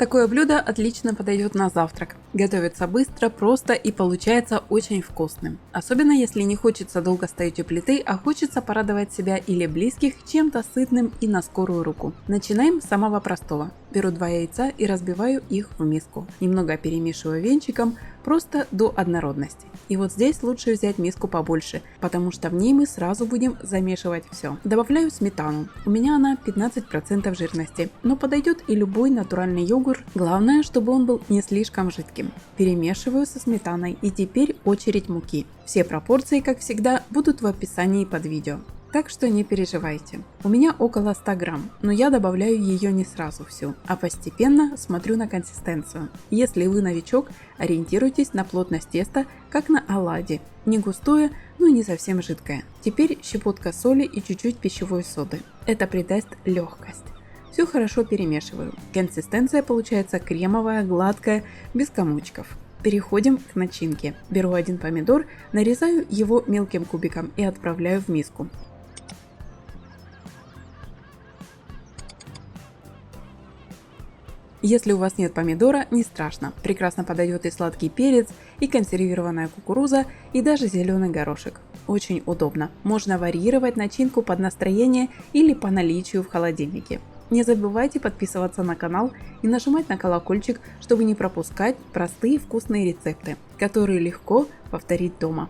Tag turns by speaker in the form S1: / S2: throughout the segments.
S1: Такое блюдо отлично подойдет на завтрак. Готовится быстро, просто и получается очень вкусным. Особенно если не хочется долго стоять у плиты, а хочется порадовать себя или близких чем-то сытным и на скорую руку. Начинаем с самого простого. Беру 2 яйца и разбиваю их в миску. Немного перемешиваю венчиком, просто до однородности. И вот здесь лучше взять миску побольше, потому что в ней мы сразу будем замешивать все. Добавляю сметану. У меня она 15% жирности, но подойдет и любой натуральный йогурт. Главное, чтобы он был не слишком жидким. Перемешиваю со сметаной, и теперь очередь муки. Все пропорции, как всегда, будут в описании под видео. Так что не переживайте. У меня около 100 грамм, но я добавляю ее не сразу всю, а постепенно смотрю на консистенцию. Если вы новичок, ориентируйтесь на плотность теста, как на оладьи. Не густое, но не совсем жидкое. Теперь щепотка соли и чуть-чуть пищевой соды. Это придаст легкость. Все хорошо перемешиваю. Консистенция получается кремовая, гладкая, без комочков. Переходим к начинке. Беру 1 помидор, нарезаю его мелким кубиком и отправляю в миску. Если у вас нет помидора, не страшно. Прекрасно подойдет и сладкий перец, и консервированная кукуруза, и даже зеленый горошек. Очень удобно. Можно варьировать начинку под настроение или по наличию в холодильнике. Не забывайте подписываться на канал и нажимать на колокольчик, чтобы не пропускать простые вкусные рецепты, которые легко повторить дома.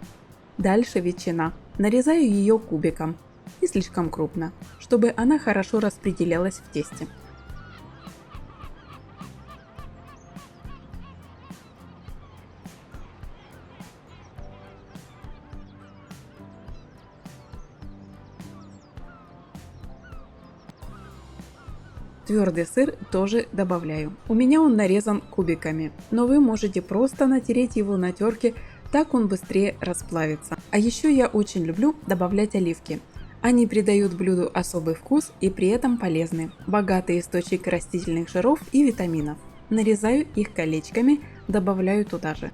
S1: Дальше ветчина. Нарезаю ее кубиком, не слишком крупно, чтобы она хорошо распределялась в тесте. Твердый сыр тоже добавляю. У меня он нарезан кубиками, но вы можете просто натереть его на терке, так он быстрее расплавится. А еще я очень люблю добавлять оливки. Они придают блюду особый вкус и при этом полезны. Богатый источник растительных жиров и витаминов. Нарезаю их колечками, добавляю туда же.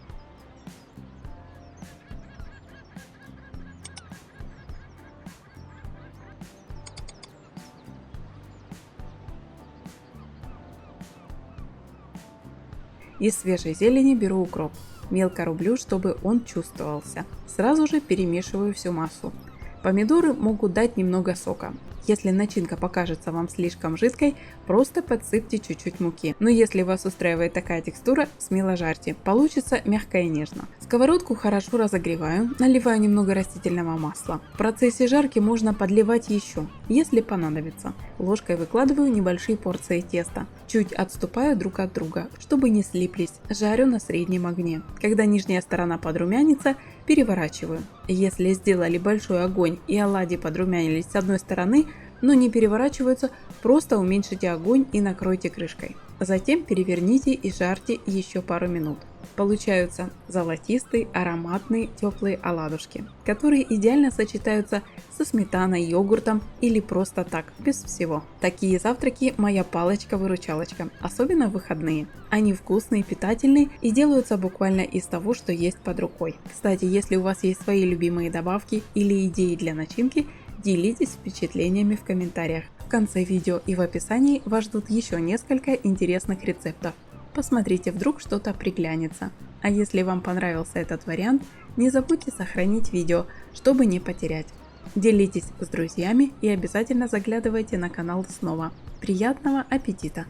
S1: Из свежей зелени беру укроп. Мелко рублю, чтобы он чувствовался. Сразу же перемешиваю всю массу. Помидоры могут дать немного сока. Если начинка покажется вам слишком жидкой, просто подсыпьте чуть-чуть муки. Но если вас устраивает такая текстура, смело жарьте. Получится мягко и нежно. Сковородку хорошо разогреваю, наливаю немного растительного масла. В процессе жарки можно подливать еще, если понадобится. Ложкой выкладываю небольшие порции теста. Чуть отступаю друг от друга, чтобы не слиплись. Жарю на среднем огне. Когда нижняя сторона подрумянится, переворачиваю. Если сделали большой огонь и оладьи подрумянились с одной стороны, но не переворачиваются, просто уменьшите огонь и накройте крышкой. Затем переверните и жарьте еще пару минут. Получаются золотистые, ароматные, теплые оладушки, которые идеально сочетаются со сметаной, йогуртом или просто так, без всего. Такие завтраки моя палочка-выручалочка, особенно в выходные. Они вкусные, питательные и делаются буквально из того, что есть под рукой. Кстати, если у вас есть свои любимые добавки или идеи для начинки, делитесь впечатлениями в комментариях. В конце видео и в описании вас ждут еще несколько интересных рецептов. Посмотрите, вдруг что-то приглянется. А если вам понравился этот вариант, не забудьте сохранить видео, чтобы не потерять. Делитесь с друзьями и обязательно заглядывайте на канал снова. Приятного аппетита!